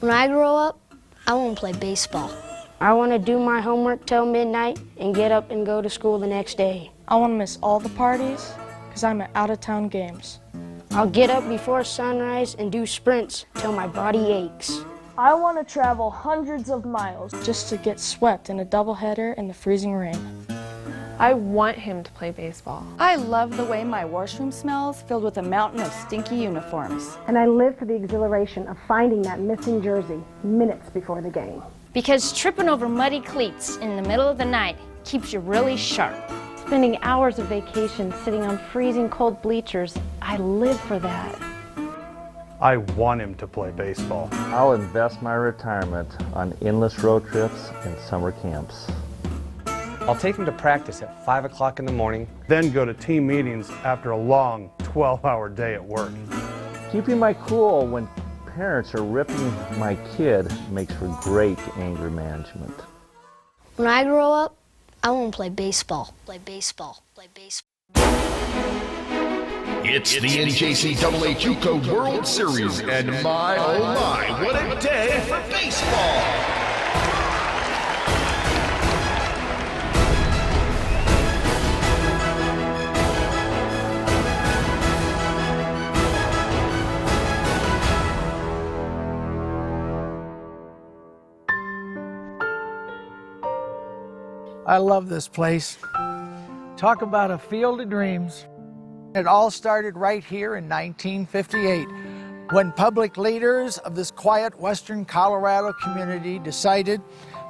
When I grow up, I want to play baseball. I want to do my homework till midnight and get up and go to school the next day. I want to miss all the parties because I'm at out-of-town games. I'll get up before sunrise and do sprints till my body aches. I want to travel hundreds of miles just to get swept in a doubleheader in the freezing rain. I want him to play baseball. I love the way my washroom smells, filled with a mountain of stinky uniforms. And I live for the exhilaration of finding that missing jersey minutes before the game. Because tripping over muddy cleats in the middle of the night keeps you really sharp. Spending hours of vacation sitting on freezing cold bleachers, I live for that. I want him to play baseball. I'll invest my retirement on endless road trips and summer camps. I'll take him to practice at 5 o'clock in the morning. Then go to team meetings after a long 12-hour day at work. Keeping my cool when parents are ripping my kid makes for great anger management. When I grow up, I want to play baseball. Play baseball. Play baseball. It's the NJCAA JUCO World Series, and my, oh my, what a day for baseball! I love this place. Talk about a field of dreams. It all started right here in 1958 when public leaders of this quiet western Colorado community decided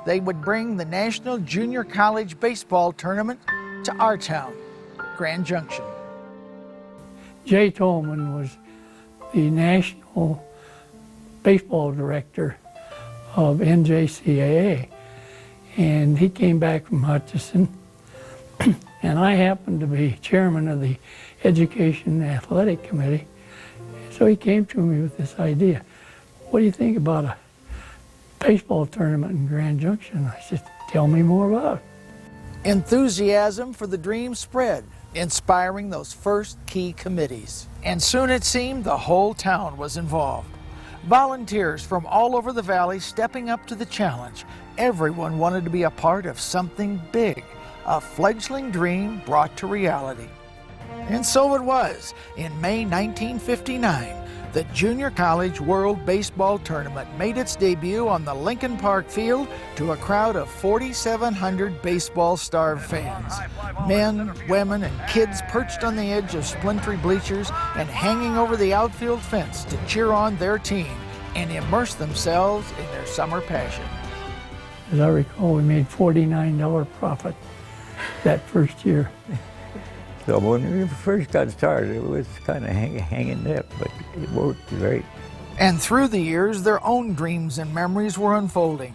they would bring the National Junior College Baseball Tournament to our town, Grand Junction. Jay Tolman was the national baseball director of NJCAA. And he came back from Hutchinson, and I happened to be chairman of the Education and Athletic Committee. So he came to me with this idea. What do you think about a baseball tournament in Grand Junction? I said, tell me more about it. Enthusiasm for the dream spread, inspiring those first key committees. And soon it seemed the whole town was involved. Volunteers from all over the valley stepping up to the challenge. Everyone wanted to be a part of something big, a fledgling dream brought to reality. And so it was. In May 1959, the Junior College World Baseball Tournament made its debut on the Lincoln Park field to a crowd of 4,700 baseball-starved fans. Men, women, and kids perched on the edge of splintery bleachers and hanging over the outfield fence to cheer on their team and immerse themselves in their summer passion. As I recall, we made $49 profit that first year. So when we first got started, it was kind of hanging nip, but it worked great. And through the years, their own dreams and memories were unfolding.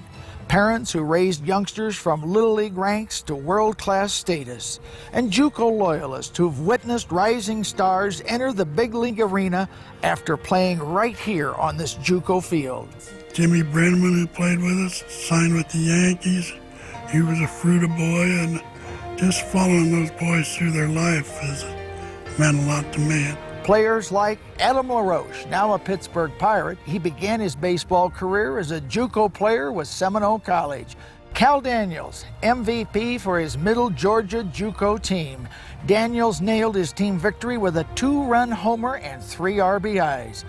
Parents who raised youngsters from Little League ranks to world-class status, and JUCO loyalists who've witnessed rising stars enter the big league arena after playing right here on this JUCO field. Jimmy Brenneman, who played with us, signed with the Yankees. He was a Fruita boy, and just following those boys through their life has meant a lot to me. Players like Adam LaRoche, now a Pittsburgh Pirate. He began his baseball career as a JUCO player with Seminole College. Cal Daniels, MVP for his Middle Georgia JUCO team. Daniels nailed his team victory with a 2-run homer and 3 RBIs.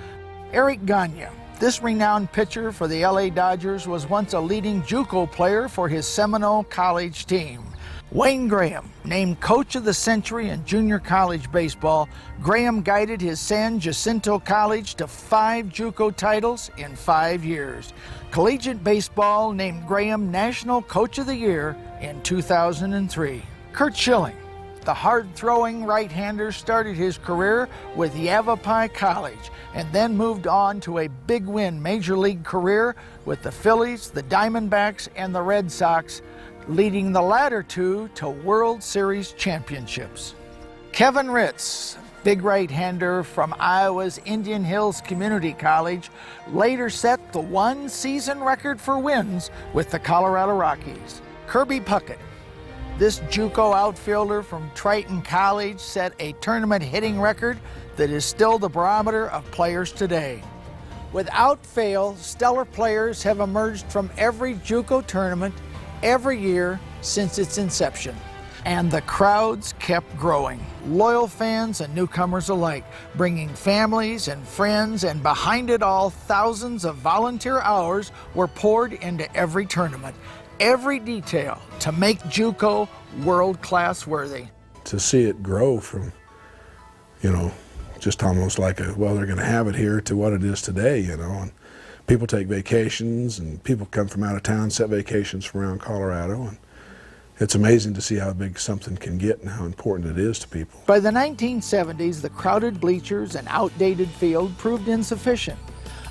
Eric Gagne, this renowned pitcher for the LA Dodgers, was once a leading JUCO player for his Seminole College team. Wayne Graham, named Coach of the Century in junior college baseball, Graham guided his San Jacinto College to 5 JUCO titles in 5 years. Collegiate baseball named Graham National Coach of the Year in 2003. Kurt Schilling, the hard-throwing right-hander, started his career with Yavapai College and then moved on to a big-win major league career with the Phillies, the Diamondbacks, and the Red Sox, leading the latter two to World Series championships. Kevin Ritz, big right-hander from Iowa's Indian Hills Community College, later set the 1-season record for wins with the Colorado Rockies. Kirby Puckett, this JUCO outfielder from Triton College, set a tournament hitting record that is still the barometer of players today. Without fail, stellar players have emerged from every JUCO tournament every year since its inception. And the crowds kept growing, loyal fans and newcomers alike, bringing families and friends, and behind it all, thousands of volunteer hours were poured into every tournament, every detail to make JUCO world-class worthy. To see it grow from, just almost like they're going to have it here, to what it is today, and people take vacations, and people come from out of town, set vacations from around Colorado, and it's amazing to see how big something can get and how important it is to people. By the 1970s, the crowded bleachers and outdated field proved insufficient.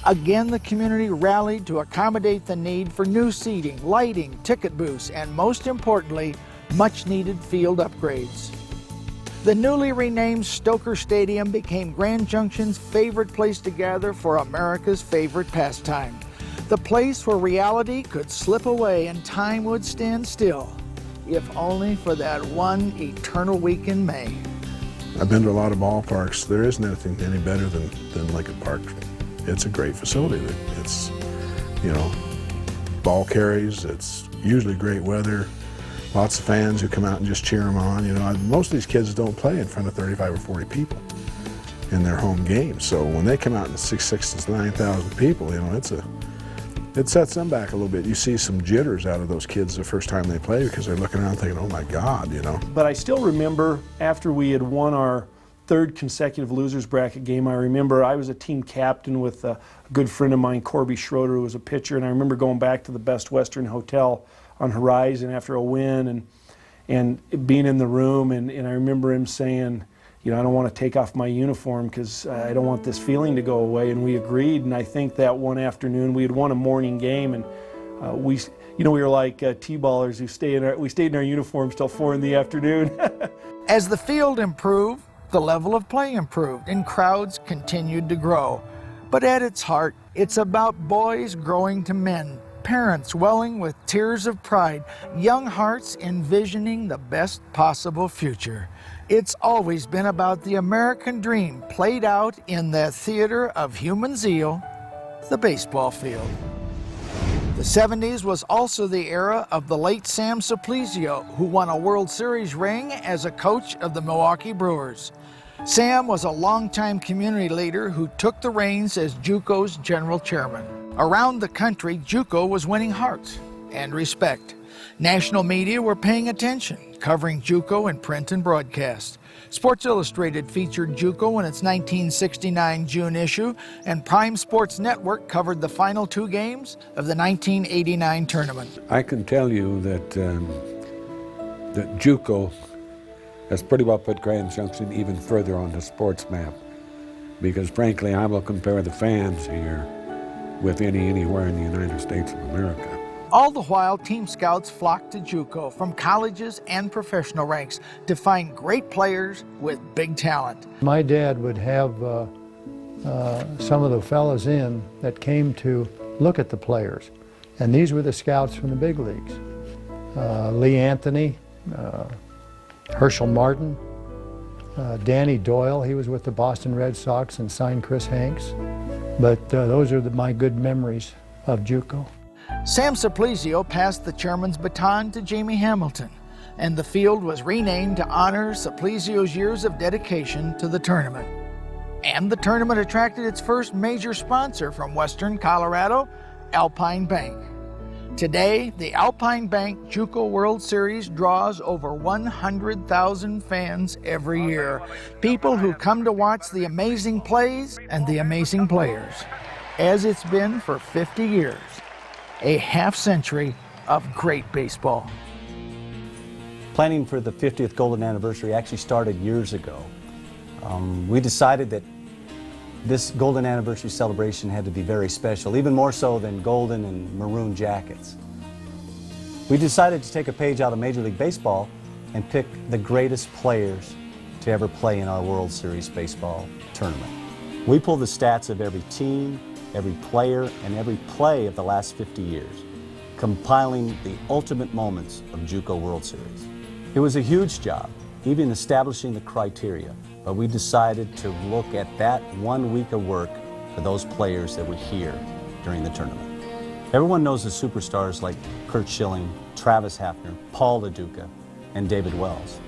Again, the community rallied to accommodate the need for new seating, lighting, ticket booths, and most importantly, much-needed field upgrades. The newly renamed Stoker Stadium became Grand Junction's favorite place to gather for America's favorite pastime. The place where reality could slip away and time would stand still, if only for that one eternal week in May. I've been to a lot of ballparks. There isn't anything any better than Lincoln Park. It's a great facility. It's, ball carries, it's usually great weather, lots of fans who come out and just cheer them on. Most of these kids don't play in front of 35 or 40 people in their home games. So when they come out in 6,000 to 9,000 people, it sets them back a little bit. You see some jitters out of those kids the first time they play because they're looking around thinking, oh my God, But I still remember after we had won our third consecutive losers bracket game, I remember I was a team captain with a good friend of mine, Corby Schroeder, who was a pitcher, and I remember going back to the Best Western Hotel on Horizon after a win and being in the room, and I remember him saying, I don't want to take off my uniform because I don't want this feeling to go away, and we agreed. And I think that one afternoon we had won a morning game, and we were like T-ballers who we stayed in our uniforms till 4 in the afternoon. As the field improved, the level of play improved, and crowds continued to grow. But at its heart, it's about boys growing to men, parents welling with tears of pride, young hearts envisioning the best possible future. It's always been about the American dream played out in the theater of human zeal, the baseball field. The 70s was also the era of the late Sam Simplicio, who won a World Series ring as a coach of the Milwaukee Brewers. Sam was a longtime community leader who took the reins as JUCO's general chairman. Around the country, JUCO was winning hearts and respect. National media were paying attention, covering JUCO in print and broadcast. Sports Illustrated featured JUCO in its 1969 June issue, and Prime Sports Network covered the final 2 games of the 1989 tournament. I can tell you that that JUCO has pretty well put Grand Junction even further on the sports map, because frankly I will compare the fans here with anywhere in the United States of America. All the while, team scouts flocked to JUCO from colleges and professional ranks to find great players with big talent. My dad would have some of the fellas in that came to look at the players, and these were the scouts from the big leagues. Lee Anthony, Herschel Martin, Danny Doyle, he was with the Boston Red Sox and signed Chris Hanks. But those are my good memories of JUCO. Sam Simplicio passed the chairman's baton to Jamie Hamilton, and the field was renamed to honor Simplicio's years of dedication to the tournament. And the tournament attracted its first major sponsor from Western Colorado, Alpine Bank. Today, the Alpine Bank JUCO World Series draws over 100,000 fans every year. People who come to watch the amazing plays and the amazing players, as it's been for 50 years. A half-century of great baseball. Planning for the 50th Golden Anniversary actually started years ago. We decided that this Golden Anniversary celebration had to be very special, even more so than golden and maroon jackets. We decided to take a page out of Major League Baseball and pick the greatest players to ever play in our World Series baseball tournament. We pulled the stats of every team, every player, and every play of the last 50 years, compiling the ultimate moments of JUCO World Series. It was a huge job, even establishing the criteria, but we decided to look at that 1 week of work for those players that were here during the tournament. Everyone knows the superstars like Kurt Schilling, Travis Hafner, Paul LaDuca, and David Wells.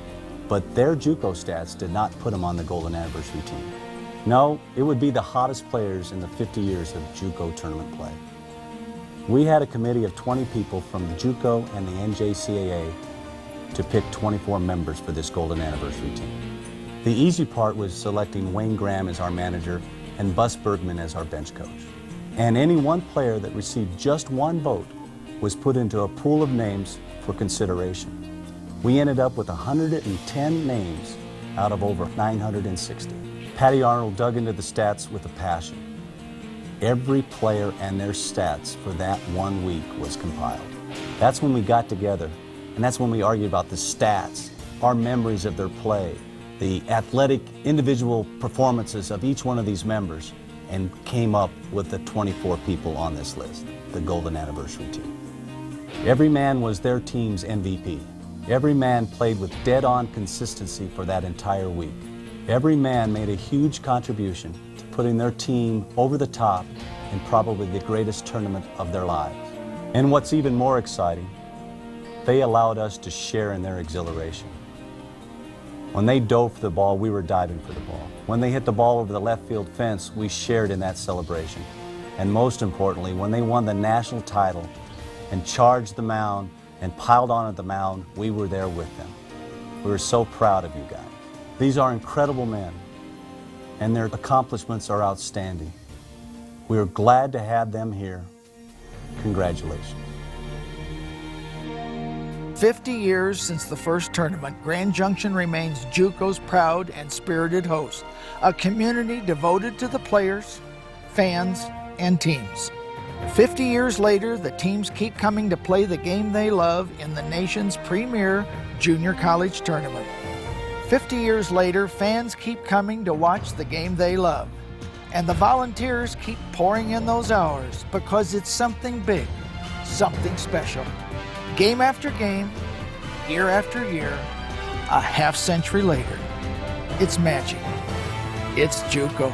But their JUCO stats did not put them on the Golden Anniversary team. No, it would be the hottest players in the 50 years of JUCO tournament play. We had a committee of 20 people from the JUCO and the NJCAA to pick 24 members for this Golden Anniversary team. The easy part was selecting Wayne Graham as our manager and Bus Bergman as our bench coach. And any one player that received just one vote was put into a pool of names for consideration. We ended up with 110 names out of over 960. Patty Arnold dug into the stats with a passion. Every player and their stats for that 1 week was compiled. That's when we got together, and that's when we argued about the stats, our memories of their play, the athletic individual performances of each one of these members, and came up with the 24 people on this list, the Golden Anniversary team. Every man was their team's MVP. Every man played with dead-on consistency for that entire week. Every man made a huge contribution to putting their team over the top in probably the greatest tournament of their lives. And what's even more exciting, they allowed us to share in their exhilaration. When they dove for the ball, we were diving for the ball. When they hit the ball over the left field fence, we shared in that celebration. And most importantly, when they won the national title and charged the mound and piled on at the mound, we were there with them. We were so proud of you guys. These are incredible men, and their accomplishments are outstanding. We are glad to have them here. Congratulations. 50 years since the first tournament, Grand Junction remains JUCO's proud and spirited host, a community devoted to the players, fans, and teams. 50 years later, the teams keep coming to play the game they love in the nation's premier junior college tournament. 50 years later, fans keep coming to watch the game they love. And the volunteers keep pouring in those hours because it's something big, something special. Game after game, year after year, a half-century later, it's magic. It's JUCO.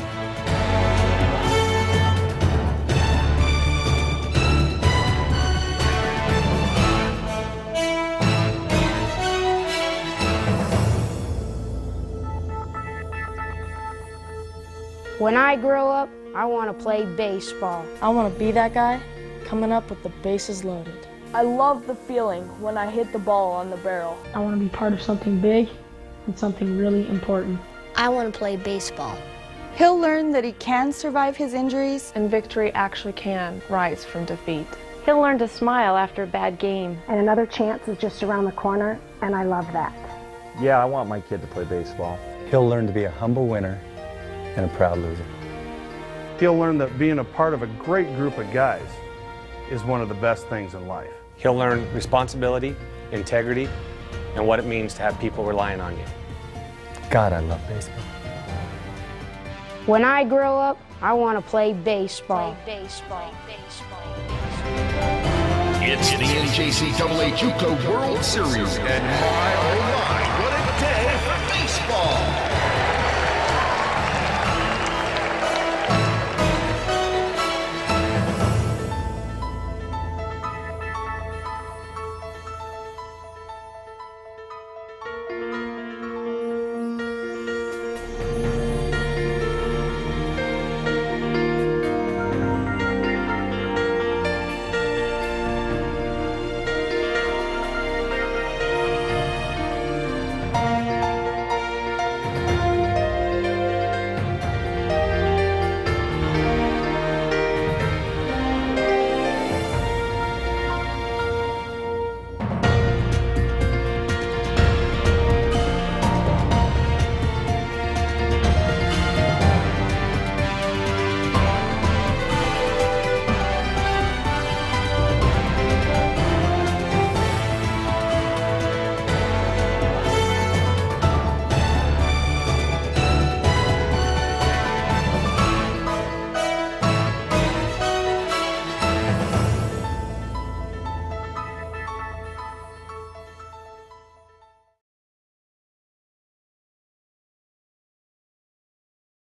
When I grow up, I want to play baseball. I want to be that guy coming up with the bases loaded. I love the feeling when I hit the ball on the barrel. I want to be part of something big and something really important. I want to play baseball. He'll learn that he can survive his injuries, and victory actually can rise from defeat. He'll learn to smile after a bad game. And another chance is just around the corner, and I love that. Yeah, I want my kid to play baseball. He'll learn to be a humble winner and a proud loser. He'll learn that being a part of a great group of guys is one of the best things in life. He'll learn responsibility, integrity, and what it means to have people relying on you. God, I love baseball. When I grow up, I want to play baseball. It's the NJCAA JUCO World Series, and my, oh my,